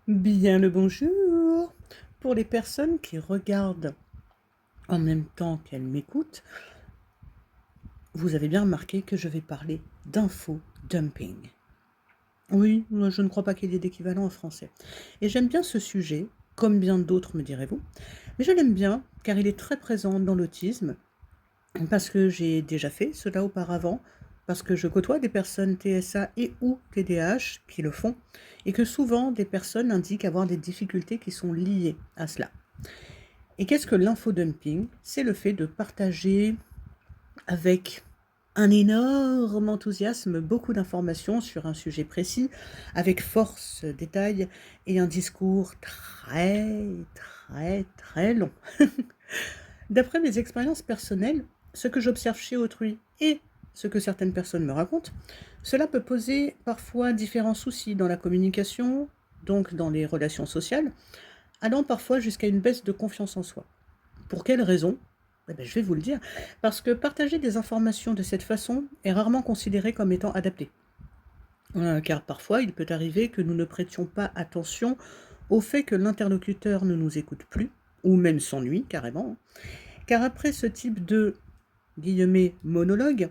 Bien le bonjour. Pour les personnes qui regardent en même temps qu'elles m'écoutent, vous avez bien remarqué que je vais parler d'info-dumping. Oui, moi, je ne crois pas qu'il y ait d'équivalent en français. Et j'aime bien ce sujet, comme bien d'autres me direz-vous, mais je l'aime bien car il est très présent dans l'autisme, parce que j'ai déjà fait cela auparavant, parce que je côtoie des personnes TSA et ou TDAH qui le font, et que souvent des personnes indiquent avoir des difficultés qui sont liées à cela. Et qu'est-ce que l'infodumping? C'est le fait de partager avec un énorme enthousiasme beaucoup d'informations sur un sujet précis, avec force, détail et un discours très long. D'après mes expériences personnelles, ce que j'observe chez autrui et ce que certaines personnes me racontent, cela peut poser parfois différents soucis dans la communication, donc dans les relations sociales, allant parfois jusqu'à une baisse de confiance en soi. Pour quelle raison? Eh ben, je vais vous le dire. Parce que partager des informations de cette façon est rarement considéré comme étant adapté. Car parfois, il peut arriver que nous ne prêtions pas attention au fait que l'interlocuteur ne nous écoute plus, ou même s'ennuie carrément. Car après ce type de guillemets monologue,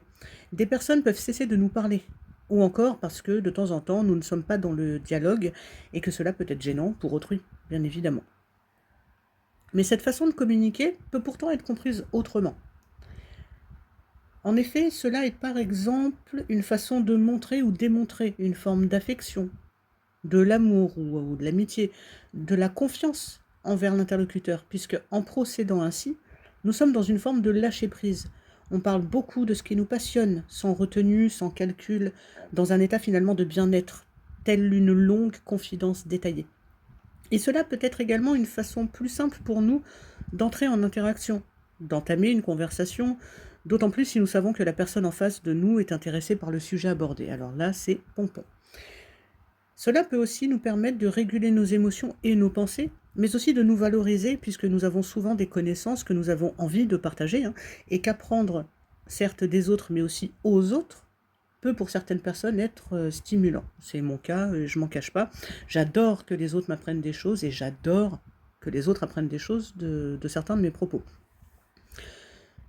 des personnes peuvent cesser de nous parler. Ou encore parce que de temps en temps, nous ne sommes pas dans le dialogue et que cela peut être gênant pour autrui, bien évidemment. Mais cette façon de communiquer peut pourtant être comprise autrement. En effet, cela est par exemple une façon de montrer ou démontrer une forme d'affection, de l'amour ou de l'amitié, de la confiance envers l'interlocuteur, puisque en procédant ainsi, nous sommes dans une forme de lâcher-prise. On parle beaucoup de ce qui nous passionne, sans retenue, sans calcul, dans un état finalement de bien-être, telle une longue confidence détaillée. Et cela peut être également une façon plus simple pour nous d'entrer en interaction, d'entamer une conversation, d'autant plus si nous savons que la personne en face de nous est intéressée par le sujet abordé. Alors là, c'est pompon. Cela peut aussi nous permettre de réguler nos émotions et nos pensées, mais aussi de nous valoriser puisque nous avons souvent des connaissances que nous avons envie de partager, et qu'apprendre, certes des autres, mais aussi aux autres, peut pour certaines personnes être stimulant. C'est mon cas, je m'en cache pas. J'adore que les autres m'apprennent des choses et j'adore que les autres apprennent des choses de certains de mes propos.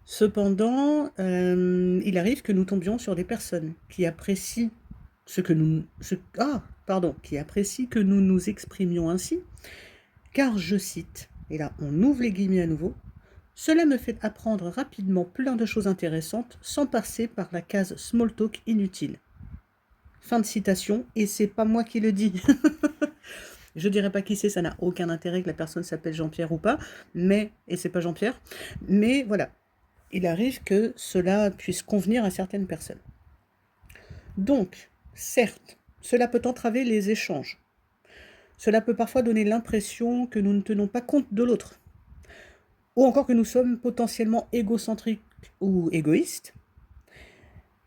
Cependant, il arrive que nous tombions sur des personnes qui apprécient qui apprécient que nous nous exprimions ainsi, car je cite, et là on ouvre les guillemets à nouveau, cela me fait apprendre rapidement plein de choses intéressantes sans passer par la case small talk inutile. Fin de citation, et c'est pas moi qui le dis. Je dirais pas qui c'est, ça n'a aucun intérêt que la personne s'appelle Jean-Pierre ou pas, et c'est pas Jean-Pierre, mais voilà, il arrive que cela puisse convenir à certaines personnes. Donc, certes, cela peut entraver les échanges. Cela peut parfois donner l'impression que nous ne tenons pas compte de l'autre, ou encore que nous sommes potentiellement égocentriques ou égoïstes.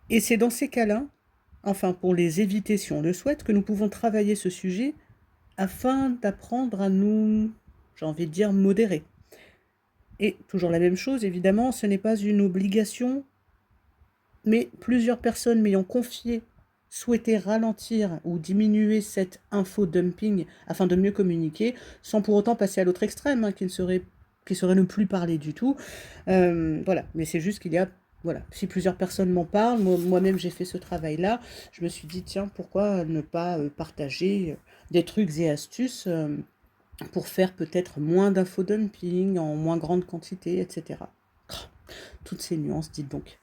Et c'est dans ces cas-là, enfin pour les éviter si on le souhaite, que nous pouvons travailler ce sujet afin d'apprendre à nous, j'ai envie de dire, modérer. Et toujours la même chose, évidemment, ce n'est pas une obligation, mais plusieurs personnes m'ayant confié souhaiter ralentir ou diminuer cet infodumping afin de mieux communiquer, sans pour autant passer à l'autre extrême, qui serait ne plus parler du tout. Voilà, mais c'est juste qu'il y a, voilà, si plusieurs personnes m'en parlent, moi-même j'ai fait ce travail-là, je me suis dit, tiens, pourquoi ne pas partager des trucs et astuces pour faire peut-être moins d'infodumping en moins grande quantité, etc. Toutes ces nuances, dites donc.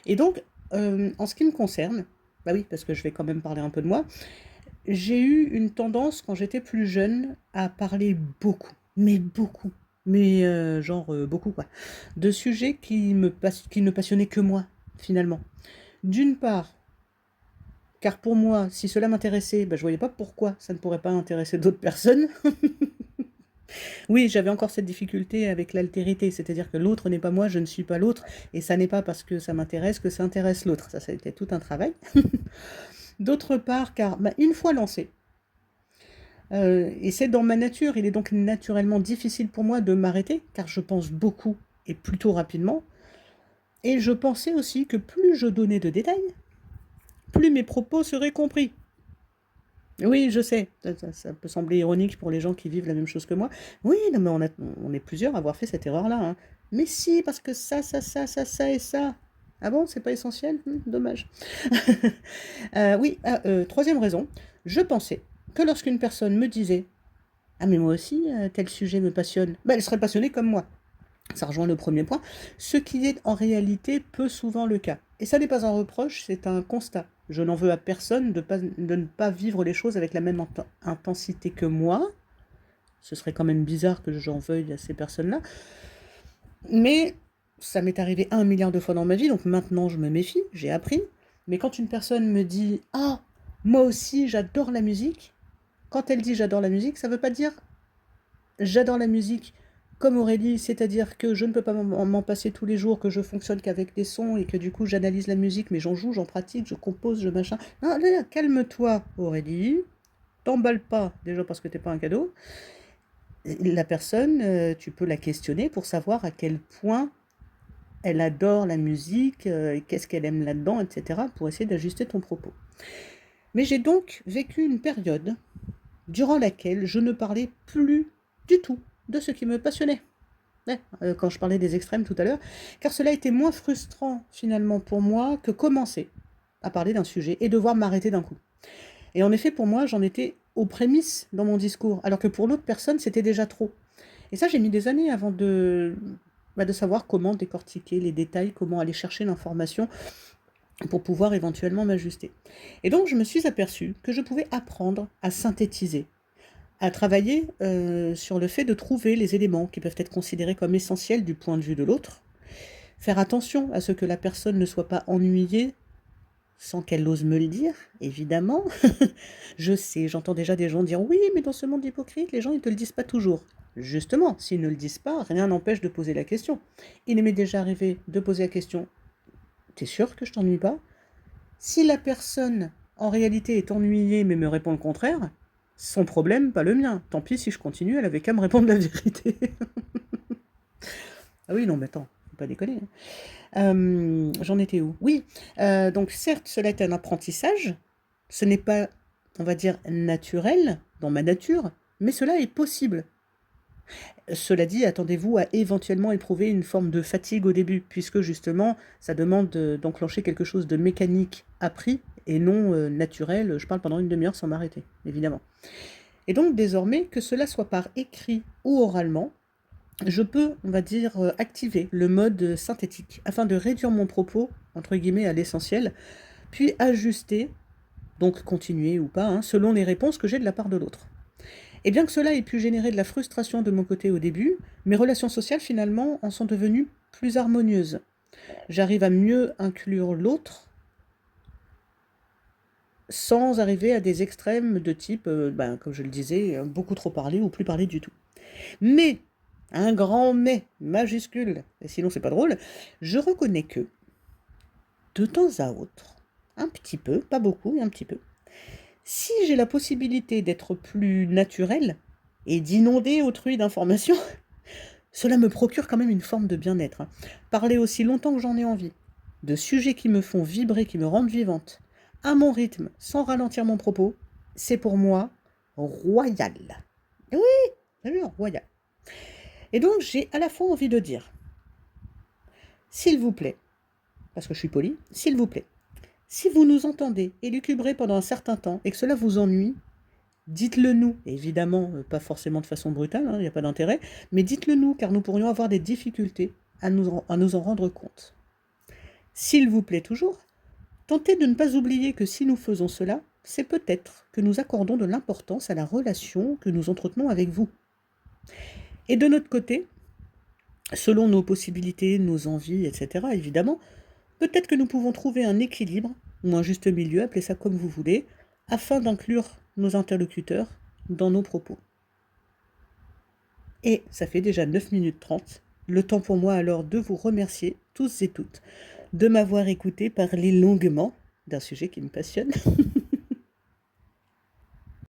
Et donc, en ce qui me concerne, bah oui, parce que je vais quand même parler un peu de moi, j'ai eu une tendance quand j'étais plus jeune à parler beaucoup, mais beaucoup quoi, de sujets qui ne passionnaient que moi, finalement. D'une part, car pour moi, si cela m'intéressait, bah, je voyais pas pourquoi ça ne pourrait pas intéresser d'autres personnes. Oui, j'avais encore cette difficulté avec l'altérité, c'est-à-dire que l'autre n'est pas moi, je ne suis pas l'autre, et ça n'est pas parce que ça m'intéresse que ça intéresse l'autre. Ça a été tout un travail. D'autre part, car une fois lancé, et c'est dans ma nature, il est donc naturellement difficile pour moi de m'arrêter, car je pense beaucoup et plutôt rapidement. Et je pensais aussi que plus je donnais de détails, plus mes propos seraient compris. Oui, je sais, ça peut sembler ironique pour les gens qui vivent la même chose que moi. Oui, non, mais on est plusieurs à avoir fait cette erreur-là, hein. Mais si, parce que ça et ça. Ah bon, c'est pas essentiel? Dommage. Oui, 3e raison, je pensais que lorsqu'une personne me disait: «Ah mais moi aussi, tel sujet me passionne», bah, elle serait passionnée comme moi. Ça rejoint le premier point, ce qui est en réalité peu souvent le cas. Et ça n'est pas un reproche, c'est un constat. Je n'en veux à personne de ne pas vivre les choses avec la même intensité que moi. Ce serait quand même bizarre que j'en veuille à ces personnes-là. Mais ça m'est arrivé 1 milliard de fois dans ma vie, donc maintenant je me méfie, j'ai appris. Mais quand une personne me dit: «Ah, moi aussi j'adore la musique», quand elle dit j'adore la musique, ça ne veut pas dire j'adore la musique comme Aurélie, c'est-à-dire que je ne peux pas m'en passer tous les jours, que je fonctionne qu'avec des sons et que du coup j'analyse la musique, mais j'en joue, j'en pratique, je compose, je machin. Non, là, calme-toi Aurélie, t'emballe pas déjà parce que t'es pas un cadeau. La personne, tu peux la questionner pour savoir à quel point elle adore la musique, qu'est-ce qu'elle aime là-dedans, etc., pour essayer d'ajuster ton propos. Mais j'ai donc vécu une période durant laquelle je ne parlais plus du tout de ce qui me passionnait. Ouais, quand je parlais des extrêmes tout à l'heure, car cela était moins frustrant finalement pour moi que commencer à parler d'un sujet et devoir m'arrêter d'un coup. Et en effet, pour moi, j'en étais aux prémices dans mon discours, alors que pour l'autre personne, c'était déjà trop. Et ça, j'ai mis des années avant de savoir comment décortiquer les détails, comment aller chercher l'information pour pouvoir éventuellement m'ajuster. Et donc, je me suis aperçue que je pouvais apprendre à synthétiser, à travailler sur le fait de trouver les éléments qui peuvent être considérés comme essentiels du point de vue de l'autre, faire attention à ce que la personne ne soit pas ennuyée sans qu'elle ose me le dire, évidemment. Je sais, j'entends déjà des gens dire: «Oui, mais dans ce monde hypocrite, les gens ils te le disent pas toujours». Justement, s'ils ne le disent pas, rien n'empêche de poser la question. Il m'est déjà arrivé de poser la question: «T'es sûr que je t'ennuie pas?» Si la personne, en réalité, est ennuyée mais me répond le contraire, son problème, pas le mien. Tant pis si je continue, elle avait qu'à me répondre la vérité. Ah oui, non, mais attends, faut pas déconner, hein. J'en étais où? Oui, donc certes, cela est un apprentissage. Ce n'est pas, on va dire, naturel dans ma nature, mais cela est possible. Cela dit, attendez-vous à éventuellement éprouver une forme de fatigue au début, puisque justement, ça demande d'enclencher quelque chose de mécanique appris et non naturel. Je parle pendant une demi-heure sans m'arrêter, évidemment. Et donc désormais, que cela soit par écrit ou oralement, je peux, on va dire, activer le mode synthétique afin de réduire mon propos, entre guillemets, à l'essentiel, puis ajuster, donc continuer ou pas, hein, selon les réponses que j'ai de la part de l'autre. Et bien que cela ait pu générer de la frustration de mon côté au début, mes relations sociales finalement en sont devenues plus harmonieuses. J'arrive à mieux inclure l'autre sans arriver à des extrêmes de type, comme je le disais, beaucoup trop parler ou plus parler du tout. Mais, un grand mais majuscule, et sinon c'est pas drôle, je reconnais que, de temps à autre, un petit peu, pas beaucoup, mais un petit peu, si j'ai la possibilité d'être plus naturel et d'inonder autrui d'informations, cela me procure quand même une forme de bien-être, hein. Parler aussi longtemps que j'en ai envie, de sujets qui me font vibrer, qui me rendent vivante, à mon rythme, sans ralentir mon propos, c'est pour moi royal. Oui, t'as vu, royal. Et donc j'ai à la fois envie de dire, s'il vous plaît, parce que je suis polie, s'il vous plaît, si vous nous entendez élucubrer pendant un certain temps et que cela vous ennuie, dites-le nous. Évidemment, pas forcément de façon brutale, il n'y a pas d'intérêt, mais dites-le nous, car nous pourrions avoir des difficultés à nous en rendre compte. S'il vous plaît toujours, tentez de ne pas oublier que si nous faisons cela, c'est peut-être que nous accordons de l'importance à la relation que nous entretenons avec vous. Et de notre côté, selon nos possibilités, nos envies, etc., évidemment, peut-être que nous pouvons trouver un équilibre, ou un juste milieu, appelez ça comme vous voulez, afin d'inclure nos interlocuteurs dans nos propos. Et ça fait déjà 9 minutes 30. Le temps pour moi alors de vous remercier, tous et toutes, de m'avoir écouté parler longuement d'un sujet qui me passionne.